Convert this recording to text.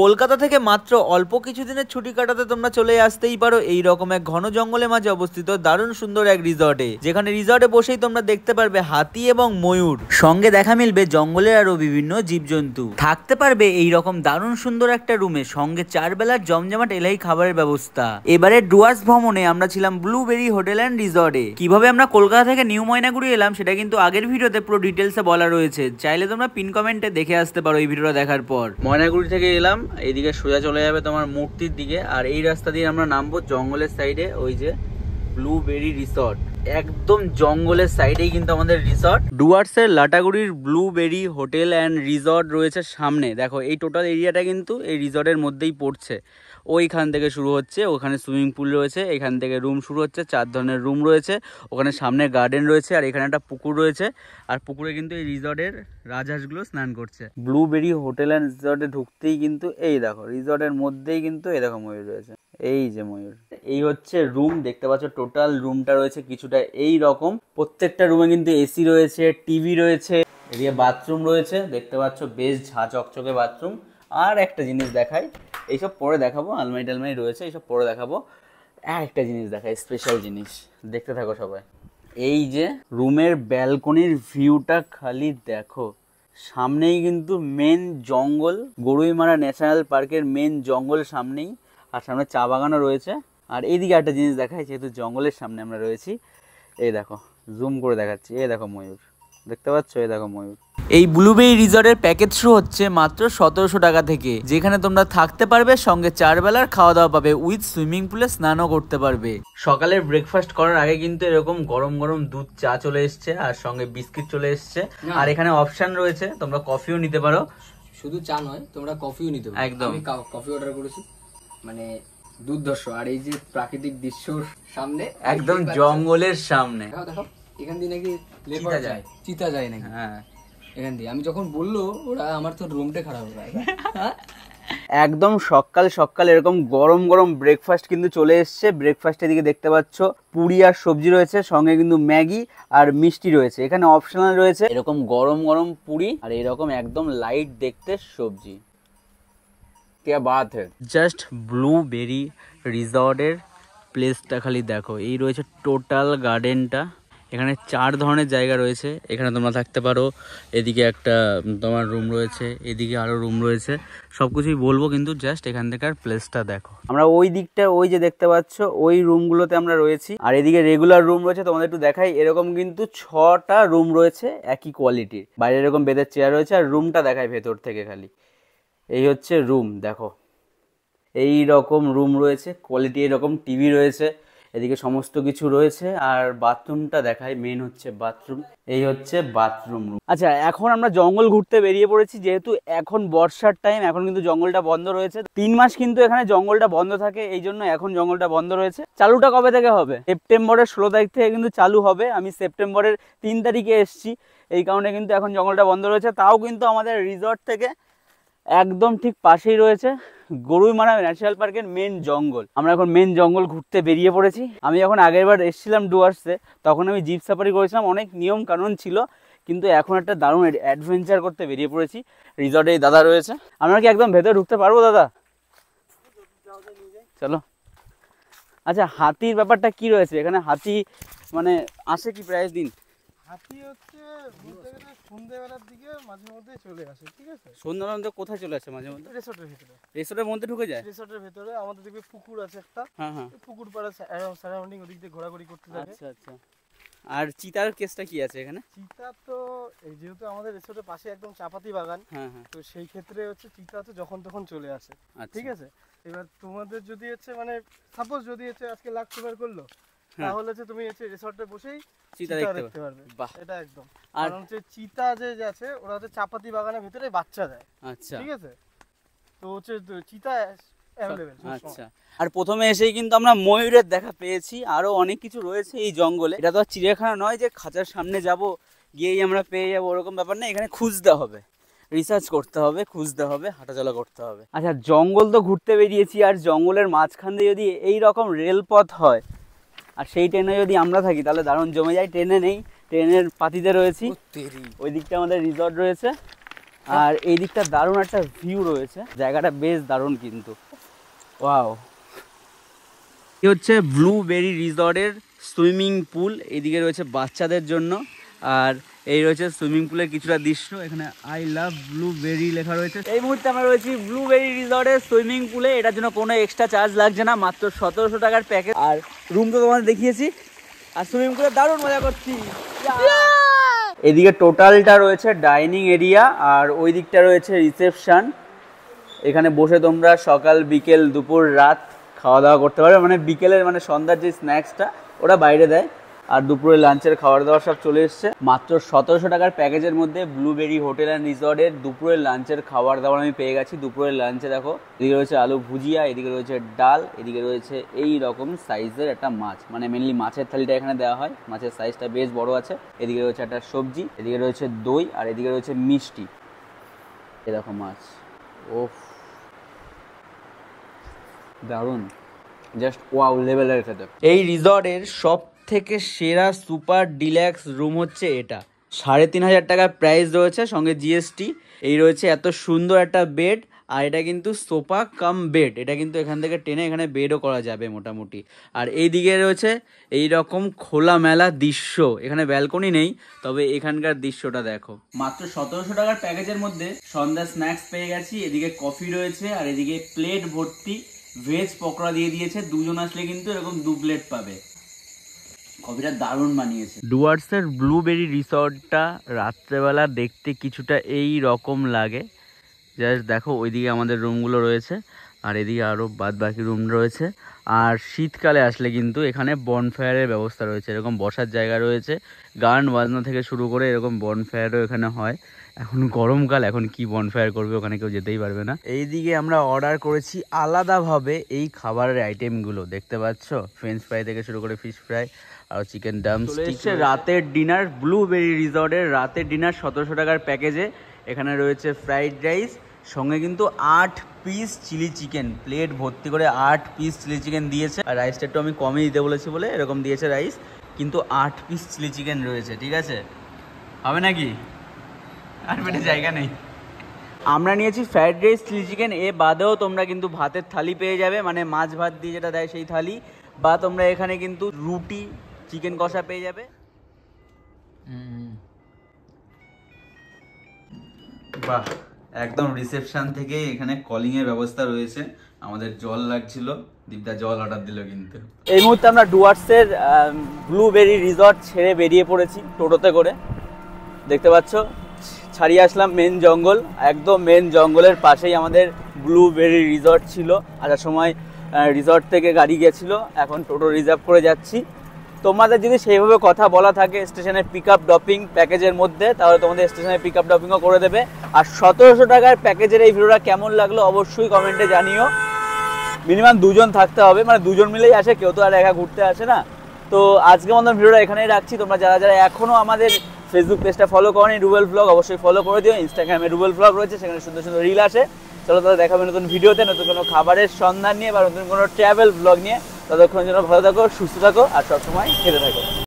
কলকাতা থেকে মাত্র অল্প কিছুদিনের ছুটি কাটাতে তোমরা চলে আসতেই পারো এই রকম এক ঘন জঙ্গলের মাঝে অবস্থিত দারুণ সুন্দর এক রিসর্টে, যেখানে রিসর্টে বসেই তোমরা দেখতে পারবে হাতি এবং ময়ূর, সঙ্গে দেখা মিলবে জঙ্গলের আরো বিভিন্ন জীবজন্তু। থাকতে পারবে এই রকম দারুণ সুন্দর একটা রুমে, সঙ্গে 4 বেলার জমজমাট এলাহি খাবারের ব্যবস্থা। এবারে ডুয়ার্স ভ্রমণে আমরা ছিলাম ব্লুবেরি হোটেল অ্যান্ড রিসর্টে। কিভাবে আমরা কলকাতা থেকে নিউ ময়নাগুড়ি এলাম সেটা কিন্তু আগের ভিডিওতে পুরো ডিটেলসে বলা রয়েছে, চাইলে তোমরা পিন কমেন্টে দেখে আসতে পারো এই ভিডিওটা দেখার পর। ময়নাগুড়ি থেকে এলাম, এইদিকে সোজা চলে যাবে তোমার মূর্তির দিকে, আর এই রাস্তা দিয়ে আমরা নামবো জঙ্গলের সাইডে, ওই যে ব্লুবেরি রিসর্ট, একদম জঙ্গলের সাইডেই কিন্তু আমাদের রিসর্ট। ডুয়ার্সের লাটাগুড়ির ব্লুবেরি হোটেল অ্যান্ড রিসর্ট রয়েছে সামনে। দেখো এই টোটাল এরিয়াটা কিন্তু এই রিসর্টের মধ্যেই পড়ছে। ওইখান থেকে শুরু হচ্ছে, ওখানে সুইমিং পুল রয়েছে, এখান থেকে রুম শুরু হচ্ছে, 4 ধরনের রুম রয়েছে, ওখানে সামনে গার্ডেন রয়েছে, আর এখানে একটা পুকুর রয়েছে, আর পুকুরে কিন্তু এই রিসর্টের রাজহাঁসগুলো স্নান করছে। ব্লুবেরি হোটেল অ্যান্ড রিসর্টে ঢুকতেই কিন্তু এই দেখো রিসর্টের মধ্যেই কিন্তু এই দেখো ময়ূর রয়েছে, এই যে ময়ূর। এই হচ্ছে রুম, দেখতে পাচ্ছ টোটাল রুমটা রয়েছে কিছুটা এই রকম। প্রত্যেকটা রুমে কিন্তু এসি রয়েছে, টিভি রয়েছে, এদিকে বাথরুম রয়েছে, দেখতে পাচ্ছ বেশ ঝাঁ চকচকে বাথরুম। আর একটা জিনিস দেখাই, এইসব পরে দেখাবো, আলমারি টালমারি রয়েছে, এইসব পরে দেখাবো। আর একটা জিনিস দেখাই, স্পেশাল জিনিস, দেখতে থাকো সবাই। এই যে রুমের ব্যালকনির ভিউটা খালি দেখো, সামনেই কিন্তু মেন জঙ্গল, গরুইমারা ন্যাশনাল পার্কের মেন জঙ্গল সামনেই, আর সামনে চা বাগানও রয়েছে। আর এইদিকে একটা জিনিস দেখাই, যেহেতু জঙ্গলের সামনে আমরা রয়েছি, এই দেখো জুম করে দেখাচ্ছি, এই দেখো ময়ূর, দেখতে পাচ্ছ, এই দেখো ময়ূর। এই ব্লুবেরি রিসর্টের প্যাকেজ শুরু হচ্ছে মাত্র 1700 টাকা থেকে, যেখানে তোমরা থাকতে পারবে, সঙ্গে 4 বেলার খাওয়া দাওয়া পাবে, উইথ সুইমিং পুলে স্নানও করতে পারবে। সকালের ব্রেকফাস্ট করার আগে কিন্তু এরকম গরম গরম দুধ চা চলে এসছে, আর সঙ্গে বিস্কিট চলে এসছে, আর এখানে অপশন রয়েছে তোমরা কফিও নিতে পারো। শুধু চা নয়, তোমরা কফিও নিতে পারো। একদম, আমি কফি অর্ডার করেছি, মানে দুর্ধর্ষ। আর এই যে প্রাকৃতিক দৃশ্যর সামনে, একদম জঙ্গলের সামনে, দেখো দেখো এখান দিয়ে নাকি লেপার যায়, চিতা যায় নাকি। হ্যাঁ, এখান দিয়ে আমি যখন বললো ওরা, আমার তো রুমটা খারাপ হয়ে গেল। একদম সকাল সকাল এরকম গরম গরম ব্রেকফাস্ট কিন্তু চলে এসছে। ব্রেকফাস্টের দিকে দেখতে পাচ্ছ পুরি আর সবজি রয়েছে, সঙ্গে কিন্তু ম্যাগি আর মিষ্টি রয়েছে। এখানে অপশনাল রয়েছে এরকম গরম গরম পুরি, আর এরকম একদম লাইট দেখতে সবজি। क्या बात है। জাস্ট ব্লুবেরি রিসর্টের প্লেসটা খালি দেখো, এই রয়েছে টোটাল গার্ডেনটা, এখানে 4 ধরনের জায়গা রয়েছে, এখানে তোমরা থাকতে পারো, এদিকে একটা তোমার রুম রয়েছে, এদিকে আরো রুম রয়েছে, সবকিছুই বলবো, কিন্তু জাস্ট এখান থেকের প্লেসটা দেখো। আমরা ওই দিকটা, ওই যে দেখতে পাচ্ছ ওই রুমগুলোতে আমরা রয়েছি, আর এদিকে রেগুলার রুম রয়েছে, তোমাদের একটু দেখাই। এরকম কিন্তু 6টা রুম রয়েছে একই কোয়ালিটির, বাইরে এরকম বেদের চেয়ার রয়েছে, আর রুমটা দেখায় ভেতর থেকে খালি, এই হচ্ছে রুম, দেখো এই রকম রুম রয়েছে, কোয়ালিটি এরকম, টিভি রয়েছে, এদিকে সমস্ত কিছু রয়েছে। আর বাথরুমটা দেখায়, মেন হচ্ছে বাথরুম, এই হচ্ছে বাথরুম রুম। আচ্ছা, এখন আমরা জঙ্গল ঘুরতে বেরিয়ে পড়েছি, যেহেতু এখন বর্ষার টাইম, এখন কিন্তু জঙ্গলটা বন্ধ রয়েছে। 3 মাস কিন্তু এখানে জঙ্গলটা বন্ধ থাকে, এই জন্য এখন জঙ্গলটা বন্ধ রয়েছে। চালুটা কবে থেকে হবে? সেপ্টেম্বরের 16 তারিখ থেকে কিন্তু চালু হবে। আমি সেপ্টেম্বরের 3 তারিখে এসছি, এই কারণে কিন্তু এখন জঙ্গলটা বন্ধ রয়েছে। তাও কিন্তু আমাদের রিসর্ট থেকে একদম ঠিক পাশেই রয়েছে গরুইমারা ন্যাশনাল পার্কের মেন জঙ্গল। আমরা এখন মেন জঙ্গল ঘুরতে বেরিয়ে পড়েছি। আমি যখন আগেরবার এসেছিলাম ডুয়ার্সে, তখন আমি জিপ সাফারি করেছিলাম, অনেক নিয়ম কানুন ছিল, কিন্তু এখন একটা দারুণ অ্যাডভেঞ্চার করতে বেরিয়ে পড়েছি। রিসর্টে দাদা রয়েছে, আমরা কি একদম ভেতরে ঢুকতে পারবো দাদা? চলো। আচ্ছা, হাতির ব্যাপারটা কি রয়েছে এখানে? হাতি মানে আসে কি প্রায় দিন? হাতি হচ্ছে বলতে গেলে সন্ধ্যেবেলার দিকে মাঝে মধ্যে চলে আসে, ঠিক আছে? সন্ধ্যাবেলা মধ্যে কোথায় চলে আসে? মাঝে মধ্যে রিসোর্টের ভিতরে। রিসোর্টের মধ্যে ঢুকে যায়? রিসোর্টের ভিতরে আমাদের দেখবে পুকুর আছে একটা, হ্যাঁ হ্যাঁ, পুকুর পাড়া সারাউন্ডিং ওদিক দিয়ে ঘোরাঘুরি করতে থাকে। আচ্ছা আচ্ছা। আর চিতার কেসটা কি আছে এখানে? চিতা তো এই যেহেতু আমাদের রিসোর্টের পাশে একদম চাপাতি বাগান, হ্যাঁ হ্যাঁ, তো সেই ক্ষেত্রে হচ্ছে চিতা তো যখন তখন চলে আসে, আচ্ছা ঠিক আছে? এবার তোমাদের যদি হচ্ছে মানে সাপোজ যদি হচ্ছে আজকে লাখ ফিভার করলো, হ্যাঁ, তাহলে হচ্ছে তুমি হচ্ছে রিসোর্টে বসেই চিতা দেখতে পারবে। বাহ, এটা একদম। আর কারণ হচ্ছে চিতা যে আছে ওরা হচ্ছে চাপাতি বাগানের ভিতরে বাচ্চা দেয়, আচ্ছা ঠিক আছে? তো হচ্ছে চিতা অ্যাভেলেবেল। আচ্ছা। আর প্রথমে এসেই কিন্তু আমরা ময়ূরের দেখা পেয়েছি, আরো অনেক কিছু রয়েছে এই জঙ্গলে। এটা তো আর চিড়িয়াখানা নয় যে খাঁচার সামনে যাব গিয়েই আমরা পেয়ে যাবো, ওরকম ব্যাপার না। এখানে খুঁজতে হবে, রিসার্চ করতে হবে, খুঁজতে হবে, হাঁটাচলা করতে হবে। আচ্ছা, জঙ্গল তো ঘুরতে বেরিয়েছি, আর জঙ্গলের মাঝখান দিয়ে যদি এই রকম রেলপথ হয়, আর সেই ট্রেনে যদি আমরা থাকি, তাহলে দারুণ জমে যায়। ট্রেনে নেই, ট্রেনের পাতিতে রয়েছি, ওই দিকটা আমাদের রিসর্ট রয়েছে, আর এই দিকটা দারুণ একটা ভিউ রয়েছে, জায়গাটা বেশ দারুণ কিন্তু। ওয়াও, এই হচ্ছে ব্লুবেরি রিসর্টের সুইমিং পুল। এইদিকে রয়েছে বাচ্চাদের জন্য, আর এই রয়েছে সুইমিং পুলের কিছুটা দৃশ্য। এখানে আই লাভ ব্লুবেরি লেখা রয়েছে। এই মুহূর্তে আমরা রয়েছি ব্লুবেরি রিসর্টের সুইমিং পুলে। এটার জন্য কোনো এক্সট্রা চার্জ লাগছে না, মাত্র 1700 টাকার প্যাকেজ। আর রুম তো তোমাদের দেখিয়েছি, আর সুইমিং পুলে দারুণ মজা করছি। এদিকে টোটালটা রয়েছে ডাইনিং এরিয়া, আর ওই দিকটা রয়েছে রিসেপশন। এখানে বসে তোমরা সকাল বিকেল দুপুর রাত খাওয়া দাওয়া করতে পারবে। মানে বিকেলের মানে সন্ধ্যার যে স্ন্যাক্সটা ওরা বাইরে দেয়, আর দুপুরে লাঞ্চের খাবার দাবার সব চলে এসছে। মাত্র 1700 টাকার প্যাকেজের মধ্যে ব্লুবেরি হোটেল অ্যান্ড রিসর্টের দুপুরের লাঞ্চের খাবার দাবার আমি পেয়ে গেছি। দুপুরের লাঞ্চে দেখো, এদিকে রয়েছে আলু ভুজিয়া, এদিকে রয়েছে ডাল, এদিকে রয়েছে এই রকম সাইজের একটা মাছ, মানে মেনলি মাছের থালিটা এখানে দেওয়া হয়। মাছের সাইজটা বেশ বড় আছে। এদিকে রয়েছে একটা সবজি, এদিকে রয়েছে দই, আর এদিকে রয়েছে মিষ্টি। এ দেখো মাছ, ওফ দারুণ, জাস্ট ওয়াও লেভেলের খেতে। এই রিসর্টের সব থেকে সেরা সুপার ডিল্যাক্স রুম হচ্ছে এটা। 3500 টাকার প্রাইস রয়েছে, সঙ্গে জিএসটি। এই রয়েছে এত সুন্দর একটা বেড, আর এটা কিন্তু সোফা কাম বেড। এটা কিন্তু এখান থেকে টেনে এখানে বেডও করা যাবে মোটামুটি। আর এই দিকে রয়েছে এই রকম খোলামেলা দৃশ্য। এখানে ব্যালকনি নেই, তবে এখানকার দৃশ্যটা দেখো। মাত্র 1700 টাকার প্যাকেজের মধ্যে সন্ধ্যা স্ন্যাক্স পেয়ে গেছি। এদিকে কফি রয়েছে, আর এদিকে প্লেট ভর্তি ভেজ পকোড়া দিয়ে দিয়েছে। দুজন আসলে কিন্তু এরকম 2 প্লেট পাবে। কফিটা দারুণ বানিয়েছে। ডুয়ার্সের ব্লুবেরি রিসর্টটা রাত্রেবেলা দেখতে কিছুটা এই রকম লাগে। জাস্ট দেখো, ওইদিকে আমাদের রুমগুলো রয়েছে, আর এদিকে আরও বাদ বাকি রুম রয়েছে। আর শীতকালে আসলে কিন্তু এখানে বনফায়ারের ব্যবস্থা রয়েছে, এরকম বসার জায়গা রয়েছে। গান বাজনা থেকে শুরু করে এরকম বনফায়ারও এখানে হয়। এখন গরমকাল, এখন কি বনফায়ার করবে, ওখানে কেউ যেতেই পারবে না। এইদিকে আমরা অর্ডার করেছি আলাদাভাবে এই খাবারের আইটেমগুলো, দেখতে পাচ্ছ, ফ্রেঞ্চ ফ্রাই থেকে শুরু করে ফিশ ফ্রাই আর চিকেন ড্রামস্টিক। রাতের ডিনার ব্লুবেরি রিসর্টের রাতের ডিনার 1700 টাকার প্যাকেজে। এখানে রয়েছে ফ্রাইড রাইস, সঙ্গে কিন্তু 8 পিস চিলি চিকেন, প্লেট ভর্তি করে 8 পিস চিলি চিকেন দিয়েছে। আর রাইসটা একটু আমি কমই দিতে বলেছি বলে এরকম দিয়েছে রাইস, কিন্তু 8 পিস চিলি চিকেন রয়েছে। ঠিক আছে, হবে নাকি? আর পেটে জায়গা নেই। আমরা নিয়েছি ফ্রাইড রাইস চিলি চিকেন। এ বাদেও তোমরা কিন্তু ভাতের থালি পেয়ে যাবে, মানে মাছ ভাত দিয়ে যেটা দেয় সেই থালি, বা তোমরা এখানে কিন্তু রুটি চিকেন কষা পেয়ে যাবে। বাহ, একদম রিসেপশন থেকে এখানে কলিং এর ব্যবস্থা রয়েছে। আমাদের জল লাগছিল, দীপদা জল অর্ডার দিল। কিন্তু এই মুহূর্তে আমরা ডুয়ার্সের ব্লুবেরি রিসর্ট ছেড়ে বেরিয়ে পড়েছি টোটোতে করে। দেখতে পাচ্ছ, ছাড়িয়ে আসলাম মেন জঙ্গল। একদম মেন জঙ্গলের পাশেই আমাদের ব্লুবেরি রিসর্ট ছিল। আসার সময় রিসর্ট থেকে গাড়ি গেছিলো, এখন টোটো রিজার্ভ করে যাচ্ছি। তোমাদের যদি সেইভাবে কথা বলা থাকে স্টেশনে পিক আপ ড্রপিং প্যাকেজের মধ্যে, তাহলে তোমাদের স্টেশনে পিক আপ ড্রপিংও করে দেবে। আর 1700 টাকার প্যাকেজের এই ভিডিওটা কেমন লাগলো অবশ্যই কমেন্টে জানিও। মিনিমাম 2 জন থাকতে হবে, মানে 2 জন মিলেই আসে, কেউ তো আর একা ঘুরতে আসে না। তো আজকের মতন ভিডিওটা এখানেই রাখছি। তোমরা যারা যারা এখনও আমাদের ফেসবুক পেজটা ফলো করোনি রুবেল ব্লগ, অবশ্যই ফলো করে দিও। ইনস্টাগ্রামে রুবেল ব্লগ রয়েছে, সেখানে সুন্দর সুন্দর রিল আসে। চলো তাহলে দেখাবে নতুন ভিডিওতে, নতুন কোনো খাবারের সন্ধান নিয়ে বা নতুন কোনো ট্রাভেল ব্লগ নিয়ে। ততক্ষণ জন্য ভালো থাকো, সুস্থ থাকো, আর সবসময় খেতে থাকো।